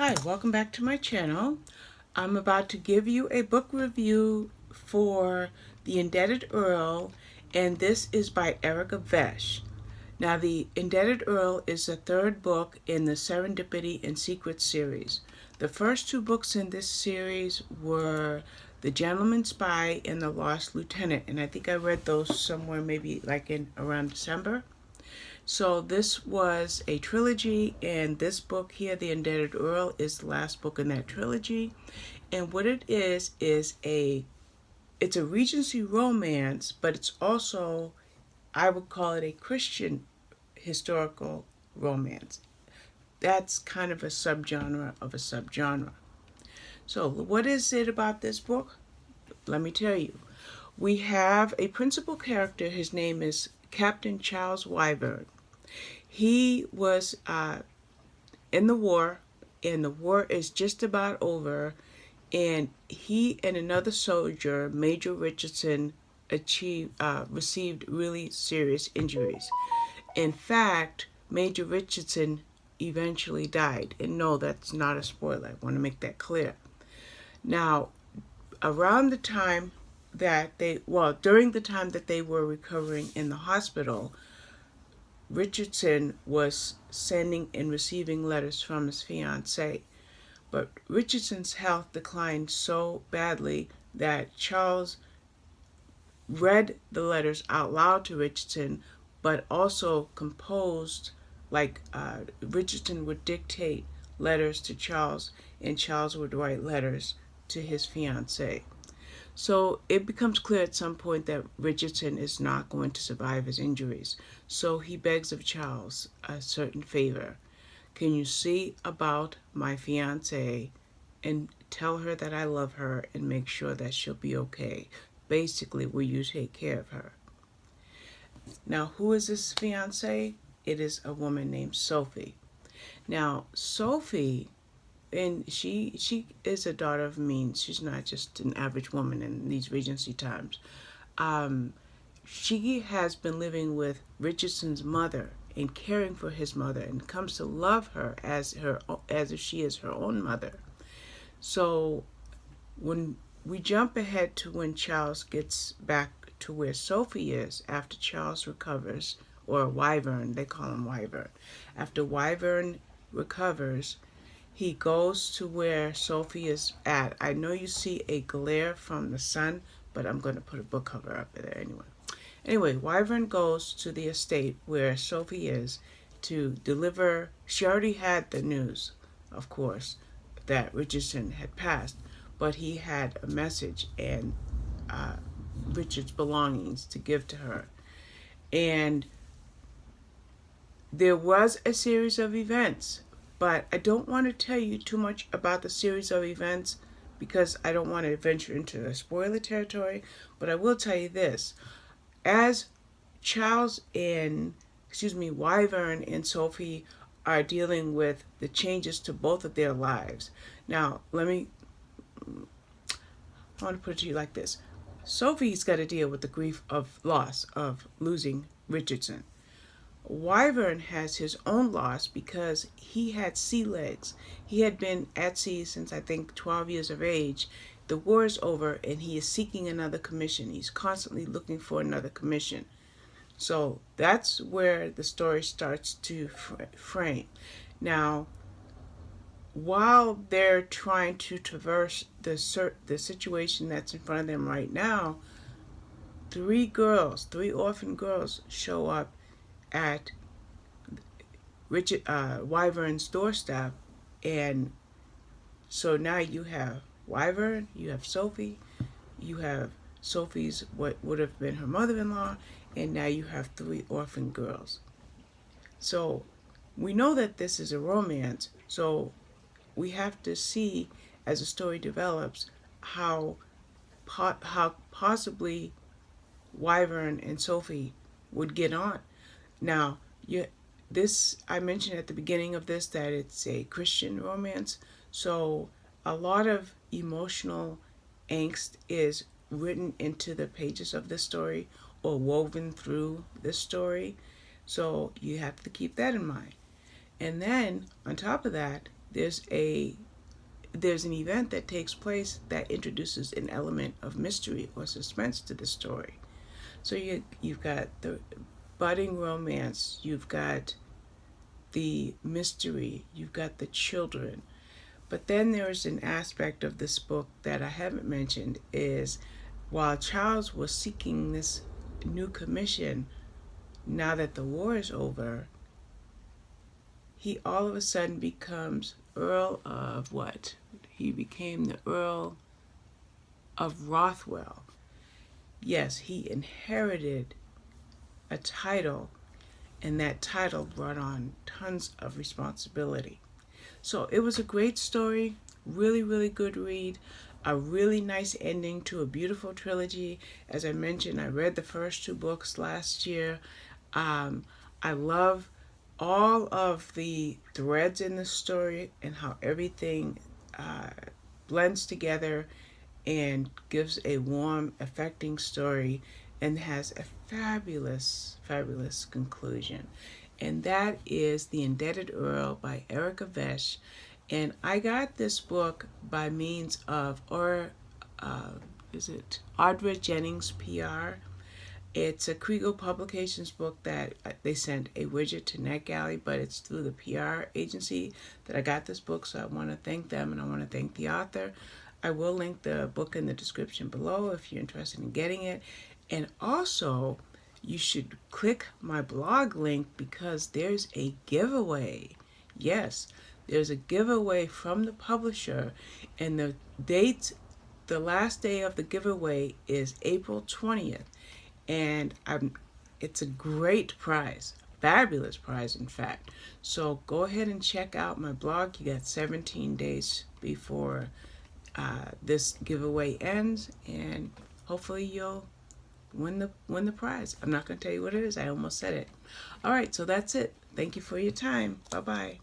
Hi, welcome back to my channel. I'm about to give you a book review for The Indebted Earl, and this is by Erica Vetsch. Now, The Indebted Earl is the third book in the Serendipity and Secrets series. The first two books in this series were The Gentleman's Spy and The Lost Lieutenant, and I think I read those somewhere maybe like in around December. So this was a trilogy, and this book here, The Indebted Earl, is the last book in that trilogy. And what it is it's a Regency romance, but it's also, I would call it a Christian historical romance. That's kind of a subgenre of a subgenre. So what is it about this book? Let me tell you. We have a principal character. His name is Captain Charles Wyvern. He was in the war, and the war is just about over, and he and another soldier, Major Richardson, received really serious injuries. In fact, Major Richardson eventually died. And no, that's not a spoiler. I want to make that clear. Now, around the time during the time that they were recovering in the hospital, Richardson was sending and receiving letters from his fiancée, but Richardson's health declined so badly that Charles read the letters out loud to Richardson, but also composed, Richardson would dictate letters to Charles, and Charles would write letters to his fiancée. So it becomes clear at some point that Richardson is not going to survive his injuries. So he begs of Charles a certain favor. Can you see about my fiancée and tell her that I love her and make sure that she'll be okay? Basically, will you take care of her? Now, who is this fiancée? It is a woman named Sophie. Now, Sophie, and she is a daughter of means. She's not just an average woman in these Regency times. She has been living with Richardson's mother and caring for his mother, and comes to love her as if she is her own mother. So when we jump ahead to when Charles gets back to where Sophie is after Charles recovers, or Wyvern, they call him Wyvern. After Wyvern recovers, he goes to where Sophie is at. I know you see a glare from the sun, but I'm going to put a book cover up there anyway. Anyway, Wyvern goes to the estate where Sophie is to deliver. She already had the news, of course, that Richardson had passed, but he had a message and Richard's belongings to give to her. And there was a series of events, but I don't want to tell you too much about the series of events because I don't want to venture into the spoiler territory. But I will tell you this. As Wyvern and Sophie are dealing with the changes to both of their lives. Now, I want to put it to you like this. Sophie's got to deal with the grief of loss of losing Richardson. Wyvern has his own loss because he had sea legs. He had been at sea since I think 12 years of age. The war is over and he is seeking another commission. He's constantly looking for another commission. So that's where the story starts to frame. Now, while they're trying to traverse the situation that's in front of them right now, three orphan girls show up at Wyvern's doorstep, and so now you have Wyvern, you have Sophie, you have Sophie's what would have been her mother-in-law, and now you have three orphan girls. So we know that this is a romance, so we have to see as the story develops how possibly Wyvern and Sophie would get on. Now, I mentioned at the beginning of this that it's a Christian romance, so a lot of emotional angst is written into the pages of this story or woven through this story. So you have to keep that in mind. And then on top of that, there's an event that takes place that introduces an element of mystery or suspense to the story. So you've got the budding romance, you've got the mystery, you've got the children. But then there's an aspect of this book that I haven't mentioned is while Charles was seeking this new commission, now that the war is over, he all of a sudden becomes Earl of what? He became the Earl of Rothwell. Yes, he inherited a title, and that title brought on tons of responsibility. So it was a great story, really, really good read, a really nice ending to a beautiful trilogy. As I mentioned, I read the first two books last year. I love all of the threads in the story and how everything blends together and gives a warm, affecting story and has a fabulous, fabulous conclusion. And that is The Indebted Earl by Erica Vetsch. And I got this book by means of, Audra Jennings PR. It's a Kriegel Publications book that they sent a widget to NetGalley, but it's through the PR agency that I got this book, so I want to thank them and I want to thank the author. I will link the book in the description below if you're interested in getting it. And also, you should click my blog link because there's a giveaway. Yes, there's a giveaway from the publisher, and the last day of the giveaway is April 20th. And it's a great prize, fabulous prize, in fact. So go ahead and check out my blog. You got 17 days before this giveaway ends, and hopefully you'll win the prize. I'm not going to tell you what it is. I almost said it. All right, so that's it. Thank you for your time. Bye-bye.